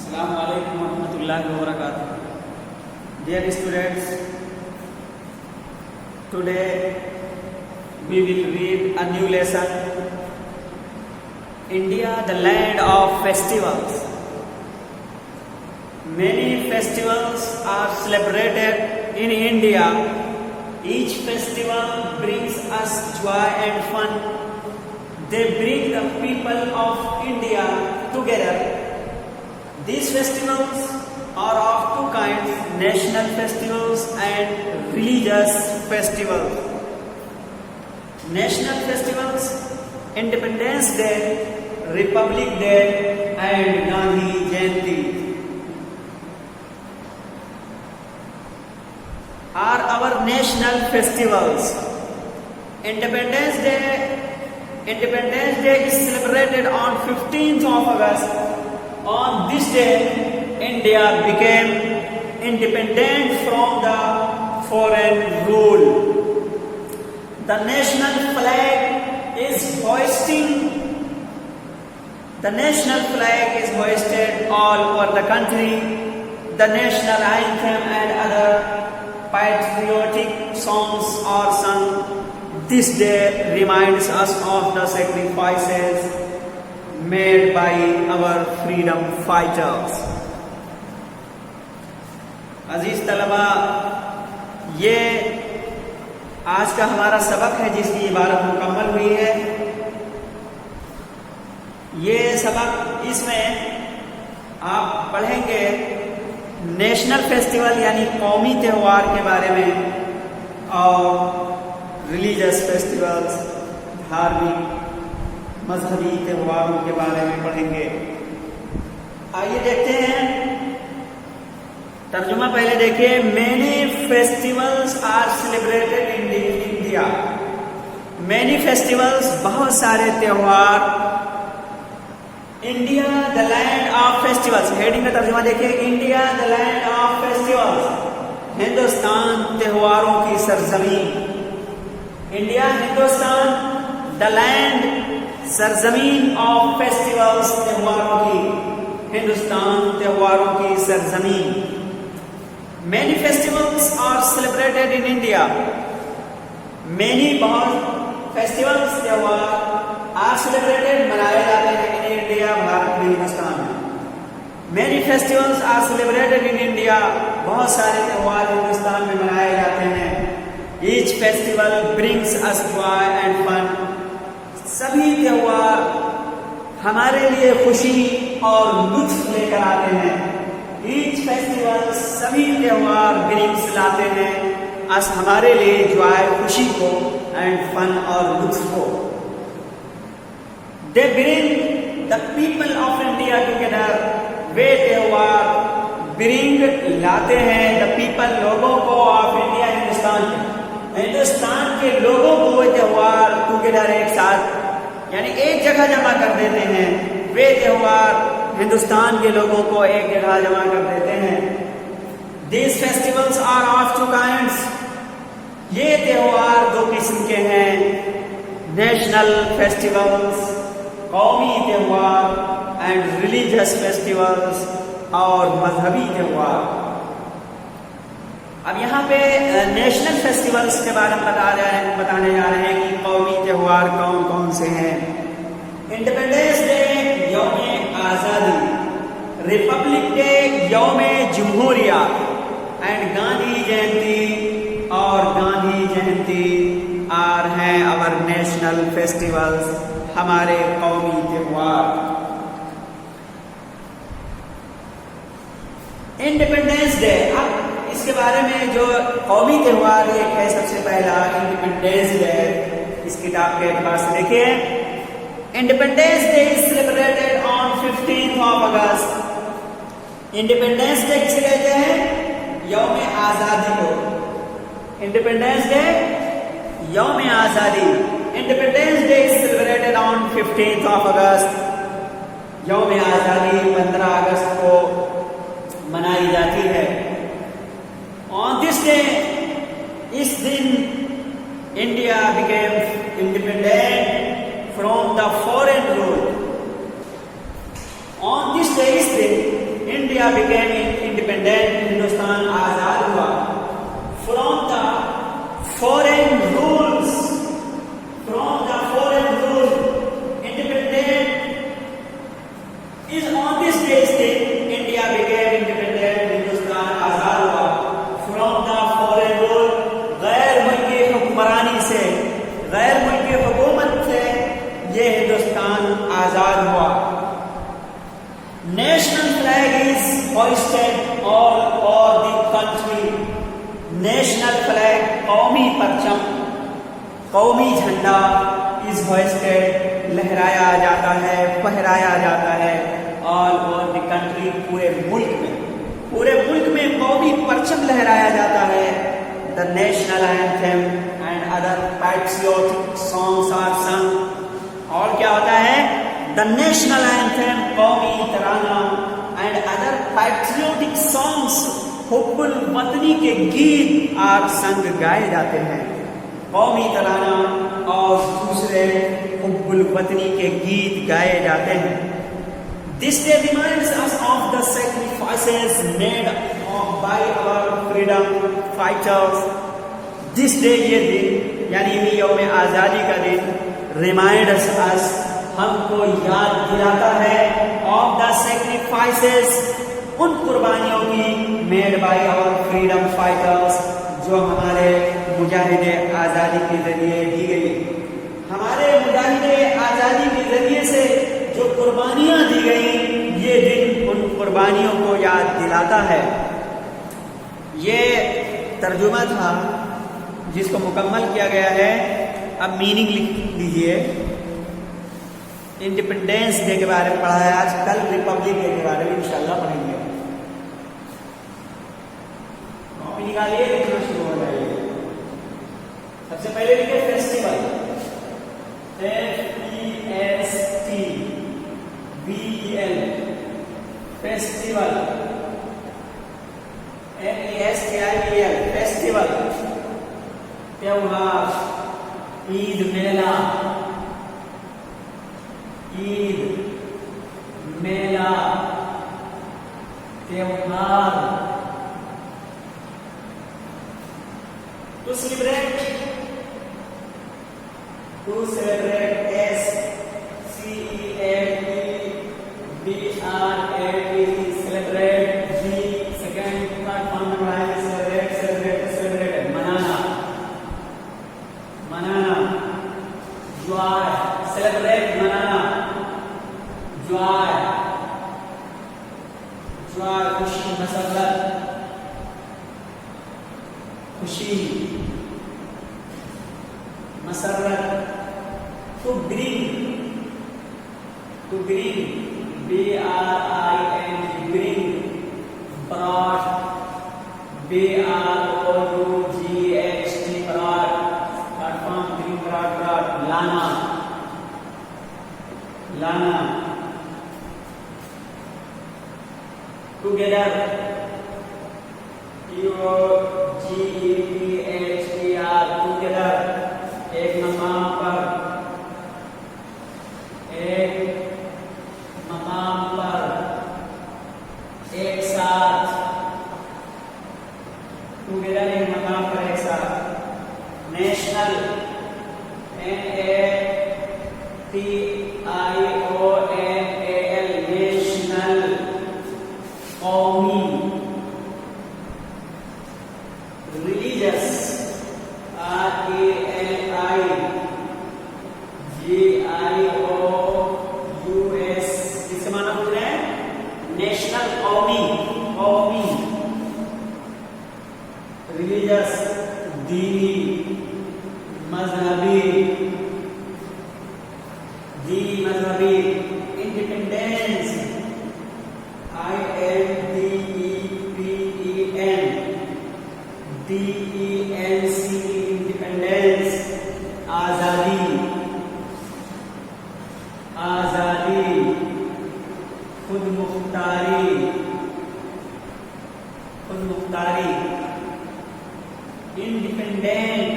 Assalamu alaikum warahmatullahi wabarakatuh. Dear students, today we will read a new lesson. India, the land of festivals. Many festivals are celebrated in India. Each festival brings us joy and fun. They bring the people of India together. These festivals are of two kinds: national festivals and religious festivals. National festivals: Independence Day, Republic Day and Gandhi Jayanti are our national festivals. Independence Day is celebrated on 15th of August. On this day, India became independent from the foreign rule. The national flag is hoisted all over the country. The national anthem and other patriotic songs are sung. This day reminds us of the sacrifices made by our freedom fighters. अजीज तलबा, ये आज का हमारा सबक है जिसकी इबारत मुकम्मल हुई है। ये सबक, इसमें आप पढ़ेंगे नेशनल फेस्टिवल यानी कौमी त्यौहार के बारे में और रिलीजियस फेस्टिवल्स, धार्मिक मजहबी त्योहारों के बारे में पढ़ेंगे। आइए देखते हैं, तर्जुमा पहले देखिए। Many festivals are celebrated in India. Many festivals, बहुत सारे त्योहार। India the land of festivals, heading का तर्जुमा देखिए। India the land of festivals, Hindustan त्योहारों की सरजमीन। इंडिया, हिंदुस्तान, द लैंड, सरजमीन ऑफ फेस्टिवल्स, त्योहारों की, हिंदुस्तान त्योहारों की सरजमीन। Many festivals are celebrated in India. Many, बहुत, फेस्टिवल्स, त्योहार, आर सेलिब्रेटेड, मनाए जाते हैं, इन इंडिया, भारत में, हिंदुस्तान में। Many festivals are celebrated in India, बहुत सारे त्योहार हिंदुस्तान में मनाए जाते हैं। Each festival brings us joy and fun. सभी त्योहार हमारे लिए खुशी और लुत्फ लेकर आते हैं। ईच फेस्टिवल, सभी त्योहार, ब्रिंग्स, लाते हैं, अस, हमारे लिए, जॉय, खुशी को, एंड फन, और लुत्फ को। They bring the people of India together. वे त्योहार ब्रिंग, लाते हैं, द पीपल, लोगों को, ऑफ इंडिया, हिंदुस्तान के लोगों को वे त्योहार टुगेदर, एक साथ, यानी एक जगह जमा कर देते हैं। वे त्योहार हिंदुस्तान के लोगों को एक जगह जमा कर देते हैं। These festivals are of two kinds. ये त्योहार दो किस्म के हैं: नेशनल फेस्टिवल्स, कौमी त्योहार, एंड रिलीजियस फेस्टिवल्स, और मजहबी त्योहार। अब यहाँ पे नेशनल फेस्टिवल्स के बारे में बताने जा रहे हैं कि कौमी त्योहार कौन कौन से हैं। इंडिपेंडेंस डे, यौम आज़ादी। रिपब्लिक डे, यौम जमहूरिया। एंड गांधी जयंती, और गांधी जयंती आर हैं अवर नेशनल फेस्टिवल्स, हमारे कौमी त्योहार। इंडिपेंडेंस डे, अब इसके बारे में जो कौमी त्योहार एक है, सबसे पहला इंडिपेंडेंस डे। इस किताब के एतबार से देखिए, independence day is celebrated on 15th of August। Independence day किसे कहते हैं? यौम आजादी को। इंडिपेंडेंस डे, यौम आजादी। Independence day is celebrated on 15th of August। यौम आजादी 15 अगस्त को मनाई जाती है। On this day, इस दिन, India became independent from the foreign rule. On this day, इस दिन इंडिया बिकेम इंडिपेंडेंट, हिंदुस्तान आजाद हुआ, from the foreign rules, from the foreign rule, independent is on this day India became independent, Hindustan आजाद हुआ, from the foreign rule, गैर मुल्की हुक्मरानी से, गैर मुल्की हुकूमत से ये हिंदुस्तान आजाद हुआ। National flag is hoisted all over the country, national flag कौमी परचम, कौमी झंडा इज होइस्टेड लहराया जाता है, फहराया जाता है ऑल ओवर द कंट्री, पूरे मुल्क में कौमी परचम लहराया जाता है। The national anthem and other patriotic songs are sung, और क्या होता है, द नेशनल एंथम कौमी तराना एंड अदर पैट्रियोटिक सॉन्ग्स, हुब्बुल वतनी के गीत आर संग गाए जाते हैं, कौमी तराना और दूसरे हुब्बुल वतनी के गीत गाए जाते हैं। This day reminds us of the sacrifices made by our freedom fighters. This day, ये दिन यानी यौम आज़ादी का दिन, रिमाइंड्स अस, हमको याद दिलाता है, ऑफ द सैक्रिफाइसेस, उन कुर्बानियों की, made by our freedom fighters, जो हमारे मुजाहिदे आज़ादी के जरिए दी गई। हमारे मुजाहिदे आज़ादी के जरिए से जो कुर्बानियां दी गई, ये दिन उन कुर्बानियों को याद दिलाता है। ये तर्जुमा था जिसको मुकम्मल किया गया है। अब मीनिंग लिख लीजिए। इंडिपेंडेंस डे के बारे में पढ़ा है आज, कल रिपब्लिक डे के बारे में इंशाल्लाह पढ़ेंगे। कॉपी निकालिए, लिखना शुरू हो जाइए। सबसे पहले लिखिए festival, FESTIVAL, festival, FESTIVAL, festival, त्योहार, ईद मेला, ईद मेला, त्योहार, टू सेलिब्रेट, SCELEBRATE, सेलिब्रेट, जी सेकंड प्लेटफॉर्म में पढ़ाएंगे, सेलिब्रेट, मनाना, जॉय, सेलिब्रेट, मनाना, जॉय, खुशी, मसरत, खुशी, मसरत, to bring, BRING, bring, brought, BROUGHT, brought, platform, bring, brought, लाना, टुगेदर, TOGETHER, टुगेदर, एक मकाम पर, एक साथ, टुगेदर, एक मकाम पर, एक साथ। नेशनल, NATIONAL, नेशनल, कौमी। रिलीजियस, RALIGIOUS, इसके माना बोल रहे हैं नेशनल, कौमी। रिलीजियस, दीनी, मजहबी, इंडिपेंडेंस, INDEPENDENCE, इंडिपेंडेंस, आजादी, खुद मुख्तारी, इंडिपेंडेंट,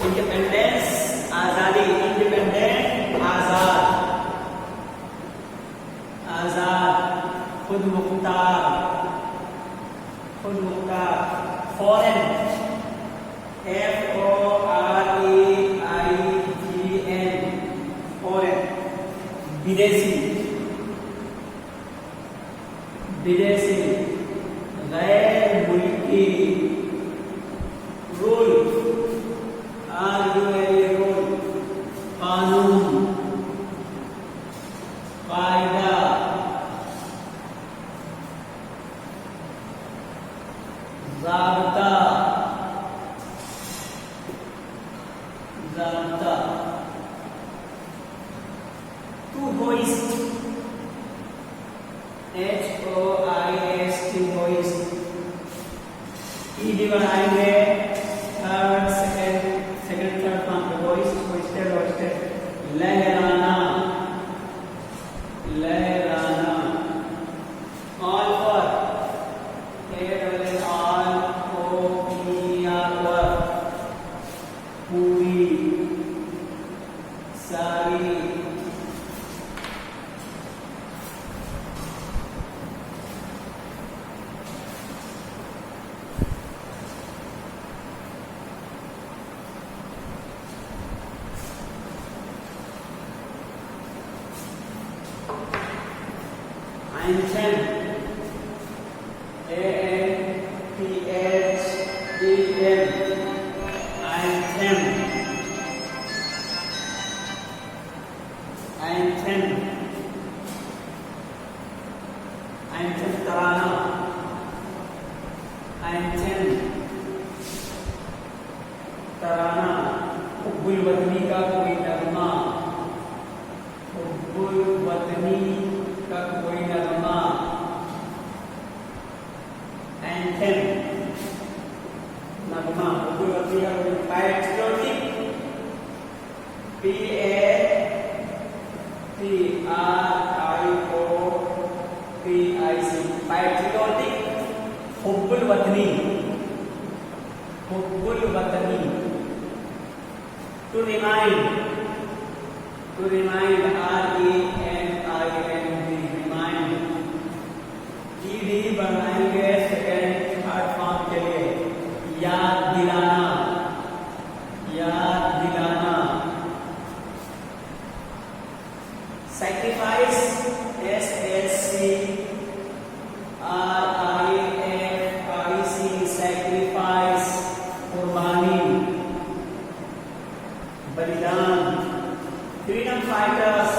इंडिपेंडेंस, आजादी, इंडिपेंडेंस, विदेशी, विदेशी, गैर मुल्की, रूल, रूल, कानून, कायदा, ज़ाब्ता, ज़ाब्ता, to hoist, HOIST, hoist, ED बनाएंगे थर्ड सेकंड थर्ड फॉर्म पे, होइस्ट, होइस्टेड, होइस्टेड, लहराना, लहराना, ऑल पर, ऑल, पर, पूरी, सारी, Anthem, ANTHEM, anthem, anthem, तराना, anthem, तराना, हुब्बुल वतनी का कोई नगमा, हुब्बुल वतनी का कोई नगमा, एंथेम, नगमा, हुब्बुल वतनी का कोई, पैट्रियोटिक, PATRIOTIC, पैट्रियोटिक, हुब्बुल वतनी, हुब्बुल वतनी, to remind, REMIND, remind, ED बनाएंगे सेकेंड थर्ड फॉर्म के लिए, याद दिलाना, याद दिलाना, सैक्रिफाइस, SACRIFIC, सैक्रिफाइस, कुर्बानी, बलिदान, freedom fighters,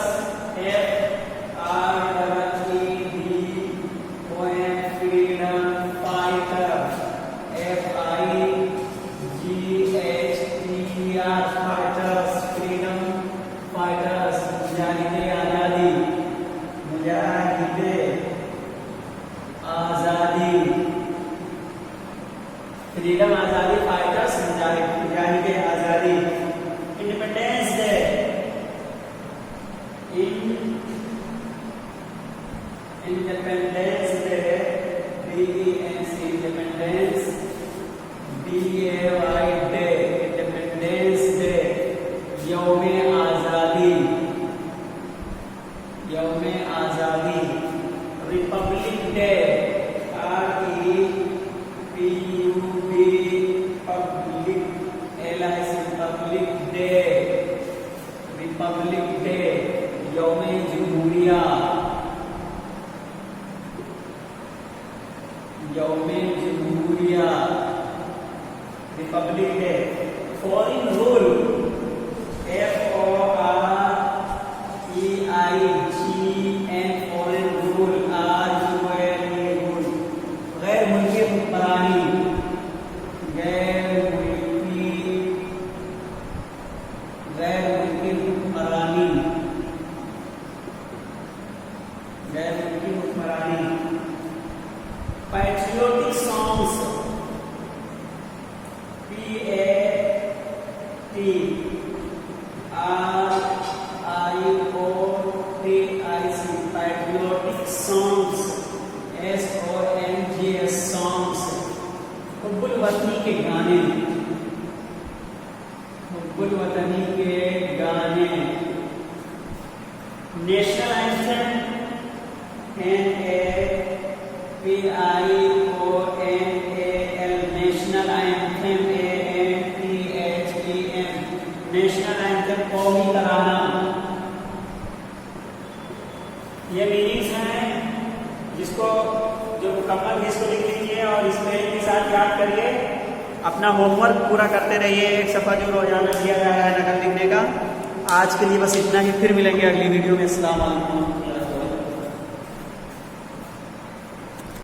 FREEDOM, freedom fighter, FIGHTER, fighters, freedom fighters, मुजाहिदे आजादी, मुजाहिदे आजादी, फ्रीडम आजादी फाइटर्स, मुजाहिदे आजादी, independence day, independence day, DENC, independence, DAY day, independence day, यौमे आजादी, यौमे आजादी, republic day, REPUB, public, republic day, republic day, यौमे जमहूरिया, यौमे जमहूरिया, republic day, foreign rule, FOREIGN, foreign rule, RUL, गैर मुल्की हुक्मरानी, गैर मुल्की हुक्मरानी, गैर मुल्की हुक्मरानी, patriotic songs, PATRIOTIC, patriotic songs, SONGS, songs, हुब्बुल वतनी के गाने, हुब्बुल वतनी के गाने, national anthem, NAPIONAL, national anthem, ANTHEM, national anthem, कौमी तराना, ये मीनिंग्स हैं, जिसको जो मुकम्मल है इसको लिख लीजिए और इस पेज के साथ याद करिए। अपना होमवर्क पूरा करते रहिए, एक सफ़ा जो रोजाना दिया गया है नकल लिखने का। आज के लिए बस इतना ही, फिर मिलेंगे अगली वीडियो में। अस्सलाम वालेकुम।